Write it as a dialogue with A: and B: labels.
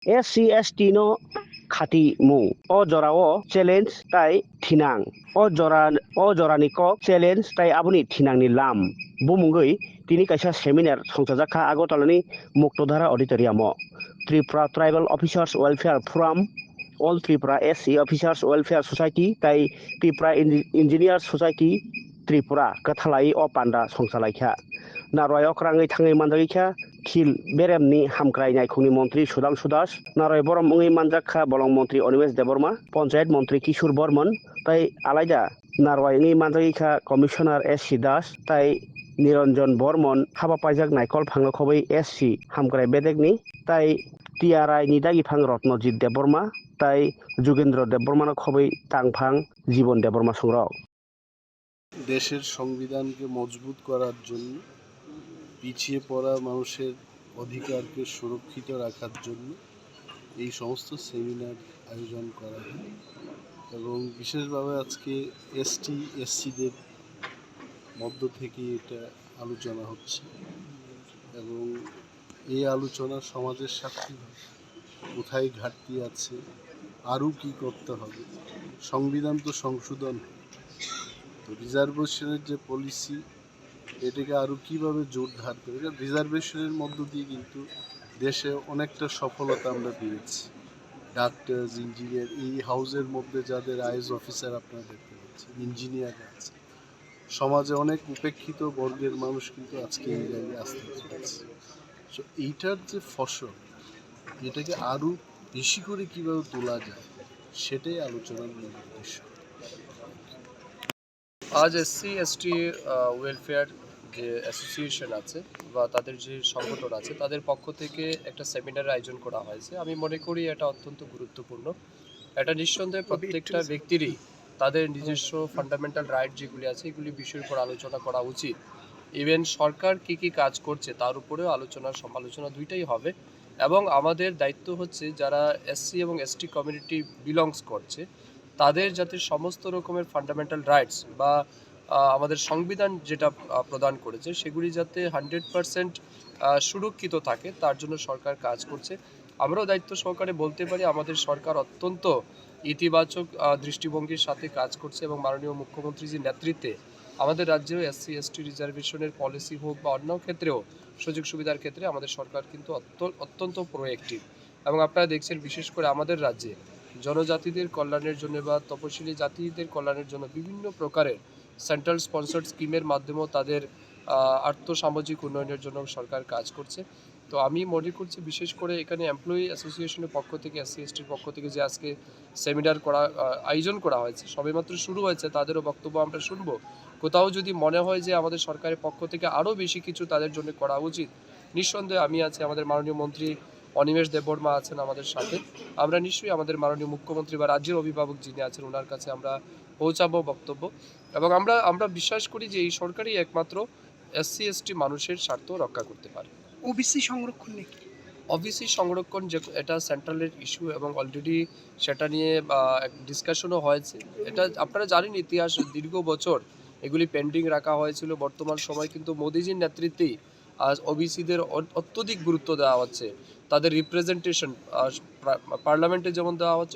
A: SC ST no khati mu o jora o challenge tai thinang o jorani kok challenge tai aboni thinang ni lam bumungoi tini kaisa seminar songchajaka Agartalani Muktodhara Auditorium Tripura Tribal Officers Welfare Forum All Tripura SC Officers Welfare Society tai Tripura Engineers Society Tripura kathalai o panda songchalaikha Naroy okrangै thangai manjakha khil beremni hamkrai naikungni mantri Sudhanshu Das Naroy borom ungै manjakha bolong mantri Animesh Deborma Panchayat mantri Kishore Burman tai alaida Naroy ungै manjakha Commissioner SC Das tai Niranjan Burman habapajak naikol phangno khobai SC hamkrai bedekni tai TRI ni dagifang Rotnojit Deborma tai Jogendra Debormano khobai tangphang জীবন দেববর্মা সংগ্রহ
B: দেশের সংবিধানকে মজবুত করার জন্য পিছিয়ে পড়া মানুষের অধিকারকে সুরক্ষিত রাখার জন্য এই সমস্ত সেমিনার আয়োজন করা হয় এবং বিশেষভাবে আজকে এসটি এসসিদের মধ্য থেকে এটা আলোচনা হচ্ছে এবং এই আলোচনা সমাজের স্বার্থে কোথায় ঘাটতি আছে আরও কী করতে হবে সংবিধান তো সংশোধন তো রিজার্ভেশনের যে পলিসি এটাকে আরও কীভাবে জোরদার করে রিজার্ভেশনের মধ্য দিয়ে কিন্তু দেশে অনেকটা সফলতা আমরা পেয়েছি ডাক্তার ইঞ্জিনিয়ার এই হাউসের মধ্যে যাদের আইএস অফিসার আপনারা দেখতে পাচ্ছেন ইঞ্জিনিয়ার আছে সমাজে অনেক উপেক্ষিত বর্গের মানুষ কিন্তু আজকে এই জায়গায় আসতে পেরেছে সো এইটার যে ফসল এটাকে আরও বেশি করে কীভাবে তোলা যায় সেটাই আলোচনার মূল উদ্দেশ্য।
C: আজ এসসি এসটি ওয়েলফেয়ার যে অ্যাসোসিয়েশন আছে বা তাদের যে সংগঠন আছে তাদের পক্ষ থেকে একটা সেমিনার আয়োজন করা হয়েছে। আমি মনে করি এটা অত্যন্ত গুরুত্বপূর্ণ। এটা নিঃসন্দেহে প্রত্যেকটা ব্যক্তিরই তাদের নিজস্ব ফান্ডামেন্টাল রাইট যেগুলি আছে এগুলি বিষয়ের উপর আলোচনা করা উচিত। ইভেন সরকার কি কি কাজ করছে তার উপরেও আলোচনা সমালোচনা দুইটাই হবে এবং আমাদের দায়িত্ব হচ্ছে যারা এসসি এবং এসটি কমিউনিটি বিলংস করছে তাদের যাতে সমস্ত রকমের ফান্ডামেন্টাল রাইটস বা আমাদের সংবিধান যেটা প্রদান করেছে সেগুলি যাতে 100% সুরক্ষিত থাকে তার জন্য সরকার কাজ করছে। আমরাও দায়িত্ব সহকারে বলতে পারি আমাদের সরকার অত্যন্ত ইতিবাচক দৃষ্টিভঙ্গির সাথে কাজ করছে এবং মাননীয় মুখ্যমন্ত্রীজির নেতৃত্বে আমাদের রাজ্যেও এসসি এসটি রিজার্ভেশনের পলিসি হোক বা অন্য ক্ষেত্রেও সুযোগ সুবিধার ক্ষেত্রে আমাদের সরকার কিন্তু অত্যন্ত প্রোঅ্যাক্টিভ এবং আপনারা দেখছেন বিশেষ করে আমাদের রাজ্যে জনজাতিদের কল্যাণের জন্য বা তপশিলি জাতিদের কল্যাণের জন্য বিভিন্ন প্রকারের সেন্ট্রাল স্পন্সর্ড স্কিমের মাধ্যমেও তাদের আর্থসামাজিক উন্নয়নের জন্য সরকার কাজ করছে। তো আমি মনে করছি বিশেষ করে এখানে এমপ্লয়ি অ্যাসোসিয়েশনের পক্ষ থেকে এসসি এসটির পক্ষ থেকে যে আজকে সেমিনার আয়োজন করা হয়েছে সবেমাত্র শুরু হয়েছে, তাদেরও বক্তব্য আমরা শুনবো। কোথাও যদি মনে হয় যে আমাদের সরকারের পক্ষ থেকে আরও বেশি কিছু তাদের জন্য করা উচিত, নিঃসন্দেহে আমি আছি, আমাদের মাননীয় মন্ত্রী অনিমেষ দেববর্মা আছেন আমাদের সাথে, আমরা নিশ্চয়ই আমাদের মাননীয় মুখ্যমন্ত্রী বা রাজ্যের অভিভাবক যিনি আছেন ওনার কাছে আমরা পৌঁছাবো বক্তব্য এবং আমরা বিশ্বাস করি যে এই সরকারই একমাত্র এসসি এসটি মানুষের স্বার্থ রক্ষা করতে পারে।
D: ওবিসি সংরক্ষণ নাকি
C: ওবিসি সংরক্ষণ যে এটা সেন্ট্রালের ইস্যু এবং অলরেডি সেটা নিয়ে ডিসকাশনও হয়েছে। এটা আপনারা জানেন ইতিহাস দীর্ঘ বছর এগুলি পেন্ডিং রাখা হয়েছিল। বর্তমান সময় কিন্তু মোদিজির নেতৃত্বেই আজ ওবিসিদের অত্যধিক গুরুত্ব দেওয়া হচ্ছে, তাদের রিপ্রেজেন্টেশন পার্লামেন্টে যেমন দেওয়া হচ্ছে